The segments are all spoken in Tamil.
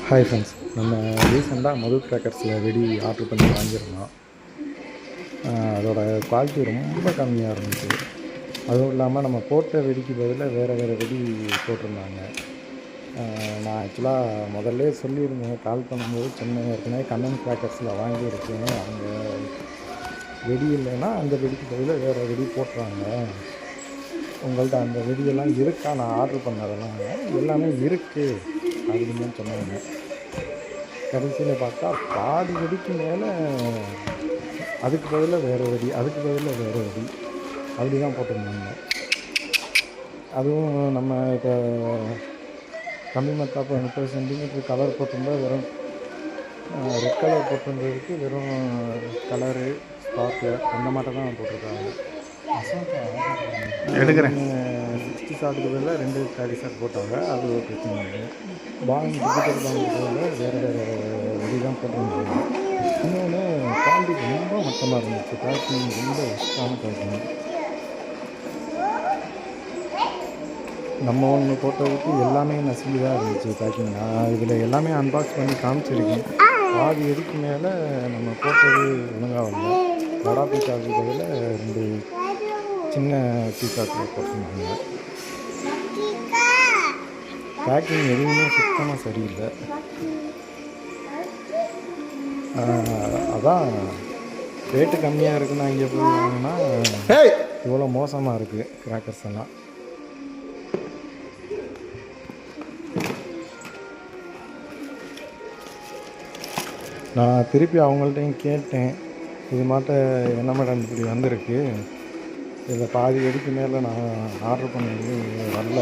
ஹாய் ஃப்ரெண்ட்ஸ், நம்ம ரீசெண்டாக மது கிராக்கர்ஸில் வெடி ஆர்டர் பண்ணி வாங்கியிருந்தோம். அதோட குவாலிட்டி ரொம்ப கம்மியாக இருந்துச்சு. அதுவும் இல்லாமல் நம்ம போட்ட வெடிக்கு பதிலாக வேறு வெடி போட்டிருந்தாங்க. நான் ஆக்சுவலாக முதல்ல சொல்லியிருந்தேன், கால் பண்ணும்போது சொன்னேன், ஏற்கனவே கண்ணன் கிராக்கர்ஸில் வாங்கியிருக்கேன், அவங்க வெடி இல்லைன்னா அந்த வெடிக்கு பதிலாக வேறு வெடி போட்டுறாங்க. உங்கள்கிட்ட அந்த வெடியெல்லாம் இருக்கா? நான் ஆர்டர் பண்ணதெல்லாம் எல்லாமே இருக்குது அப்படின்னு சொன்னாங்க. கடைசியில் பார்த்தா பாதி வெடிக்கு மேலே அதுக்கு பதிலாக வேறு வெடி அப்படி தான் போட்டிருந்தாங்க. அதுவும் நம்ம இப்போ கம்மி மத்தாப்பு 30 சென்டிமீட்டர் கலர் போட்டிருந்தா வெறும் ரெட் கலர் போட்டிருந்ததுக்கு வெறும் கலரு ஸ்பார்க்கில் அந்த மாட்டம் தான் போட்டிருக்காங்க. எடுக்கிறேன் 60 ஷாட்டுக்கு பதிலாக 2 30 ஷாட் போட்டாங்க. அது ஒரு பிரச்சனை இல்லை. பாயிண்ட் டிஜிட்டல் பாயிண்ட் பதில் வேறு வெடி தான் போட்டிருந்தாங்க. இன்னொன்று குவாலிட்டி ரொம்ப மட்டமாக இருந்துச்சு. பேக்கிங் ரொம்ப ஒஸ்ட்டான பேக்கிங். நம்ம ஒன்று போட்டதுக்கு எல்லாமே நசுங்கி தான் இருந்துச்சு பேக்கிங். நான் இதில் எல்லாமே அன்பாக்ஸ் பண்ணி காமிச்சிருக்கேன். பாதி வெடிக்கு மேலே நம்ம போட்டது ஒழுங்காக இல்லை. வடா பீக்காக்கு பதில் 2 சின்ன பீக்காக்கில் போட்டிருந்தாங்க. பேக்கிங் எதுவுமே சுத்தமாக சரியில்லை. அதான் ரேட்டு கம்மியாக இருக்குன்னா இங்கே போய் வாங்கினா இவ்வளோ மோசமாக இருக்குது கிராக்கர்ஸ் எல்லாம். நான் திருப்பி அவங்கள்ட்டையும் கேட்டேன், இது மாட்ட என்ன மேடம் இப்படி வந்திருக்கு, இதில் பாதி வெடிக்கு மேலே நான் ஆர்டர் பண்ணது வரல,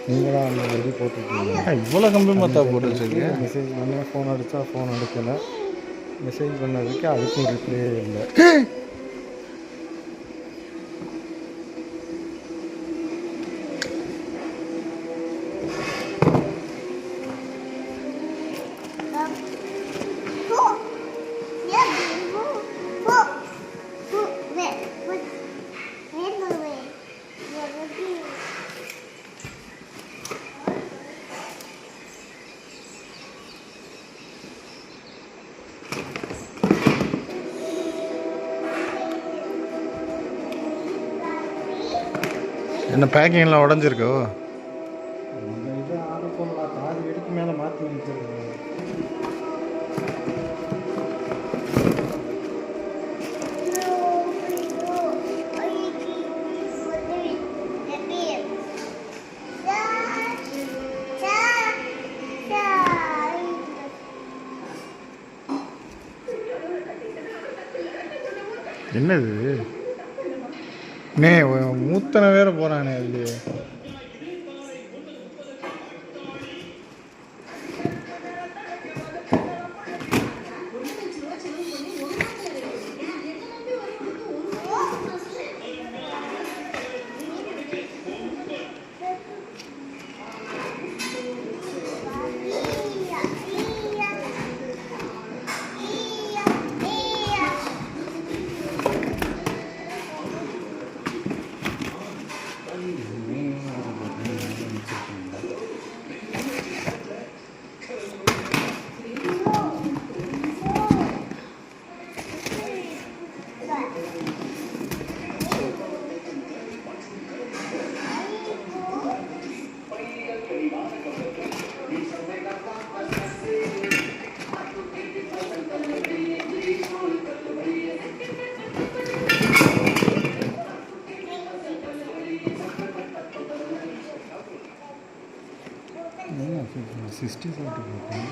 நீங்கள் தான் அந்த வெடி போட்டுருக்கீங்க, இவ்வளோ கம்மி மத்தா போட்டுருக்கு. மெசேஜ் பண்ணி ஃபோன் அடித்தா ஃபோன் எடுக்கலை, மெசேஜ் பண்ணதுக்கு அதுக்கும் ரிப்ளே இல்லை. என்ன பேக்கிங்லாம் உடஞ்சிருக்கோ? இது ஆர்டர் பண்ணலாம், பாதி வெடிக்கு மேலே மாற்றி வச்சுருக்கேன். என்னது நே மூத்தனை வேற போறானே அதுலயே. என்ன 60 ஷாட்டு போட்டேன்.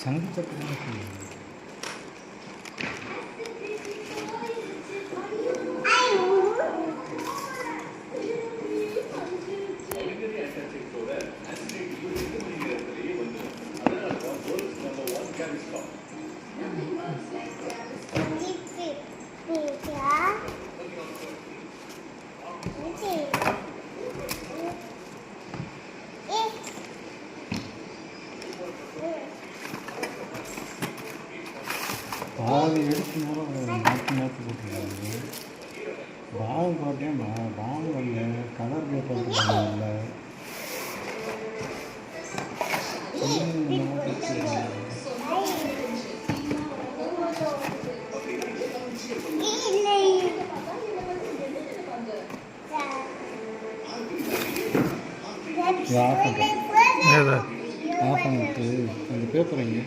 சங்கீதத்தில் பாதி எடுத்து நேரம் மாற்றி மாற்றி போட்டுருக்காங்க. பாகம் போட்டேன், பாகம் வரல, கலர் பேப்பர் இல்லை. ஆஃப் பண்ணுறேன், ஏதா ஆஃப் பண்ணிட்டு அந்த பேப்பர் எங்கே